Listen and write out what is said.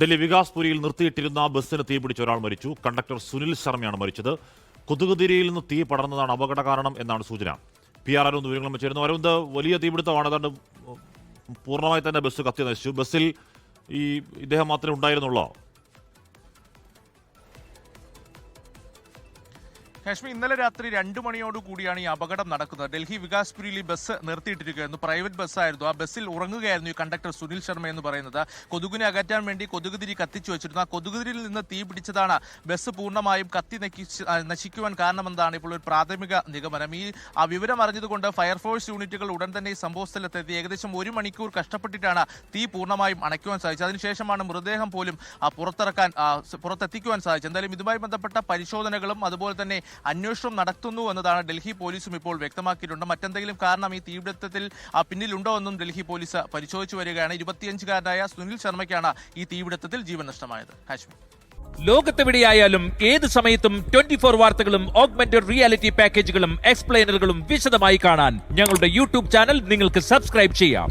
ഡൽഹി വികാസ്പുരിയിൽ നിർത്തിയിട്ടിരുന്ന ബസ്സിന് തീപിടിച്ച് ഒരാൾ മരിച്ചു. കണ്ടക്ടർ സുനിൽ ശർമ്മയാണ് മരിച്ചത്. കൊതുകുതിരിയിൽ നിന്ന് തീ പടർന്നതാണ് അപകട കാരണം എന്നാണ് സൂചന. PR അരവിന്ദ് വിവരങ്ങൾ വെച്ചിരുന്നു. അരവിന്ദ്, വലിയ തീപിടുത്തമാണ്. ഏതാണ്ട് പൂർണ്ണമായി തന്നെ ബസ് കത്തി നശിച്ചു. ബസ്സിൽ ഇദ്ദേഹം മാത്രമേ ഉണ്ടായിരുന്നുള്ളൂ. കാശ്മീർ ഇന്നലെ രാത്രി 2 മണിയോട് കൂടിയാണ് ഈ അപകടം നടക്കുന്നത്. ഡൽഹി വികാസ്പുരിയിൽ ഈ ബസ് നിർത്തിയിട്ടിരിക്കുകയായിരുന്നു. പ്രൈവറ്റ് ബസ്സായിരുന്നു. ആ ബസ്സിൽ ഉറങ്ങുകയായിരുന്നു ഈ കണ്ടക്ടർ സുനിൽ ശർമ്മ എന്ന് പറയുന്നത്. കൊതുകിനെ അകറ്റാൻ വേണ്ടി കൊതുകുതിരി കത്തിച്ചു വെച്ചിരുന്നു. ആ കൊതുകുതിരിയിൽ നിന്ന് തീ പിടിച്ചതാണ് ബസ് പൂർണ്ണമായും കത്തി നശിക്കുവാൻ കാരണമെന്നതാണ് ഇപ്പോൾ ഒരു പ്രാഥമിക നിഗമനം. ആ വിവരം അറിഞ്ഞതുകൊണ്ട് ഫയർഫോഴ്സ് യൂണിറ്റുകൾ ഉടൻ തന്നെ ഈ സംഭവസ്ഥലത്തെത്തി ഏകദേശം 1 മണിക്കൂർ കഷ്ടപ്പെട്ടിട്ടാണ് തീ പൂർണ്ണമായും അണയ്ക്കുവാൻ സാധിച്ചത്. അതിനുശേഷമാണ് മൃതദേഹം പോലും പുറത്തെത്തിക്കുവാൻ സാധിച്ചത്. എന്തായാലും ഇതുമായി ബന്ധപ്പെട്ട പരിശോധനകളും അതുപോലെ തന്നെ അന്വേഷണം നടത്തുന്നു എന്നതാണ് ഡൽഹി പോലീസും ഇപ്പോൾ വ്യക്തമാക്കിയിട്ടുണ്ട്. മറ്റെന്തെങ്കിലും കാരണം ഈ തീപിടുത്തത്തിൽ പിന്നിലുണ്ടോ എന്നും ഡൽഹി പോലീസ് പരിശോധിച്ചു വരികയാണ്. 25-കാരനായ സുനിൽ ശർമ്മയ്ക്കാണ് ഈ തീപിടുത്തത്തിൽ ജീവൻ നഷ്ടമായത്. കാശ്മീർ ലോകത്തെവിടെയായാലും ഏത് സമയത്തും 24 വാർത്തകളും ഓഗ്മെന്റഡ് റിയാലിറ്റി പാക്കേജുകളും എക്സ്പ്ലെയിനറുകളും വിശദമായി കാണാൻ ഞങ്ങളുടെ യൂട്യൂബ് ചാനൽ നിങ്ങൾക്ക് സബ്സ്ക്രൈബ് ചെയ്യാം.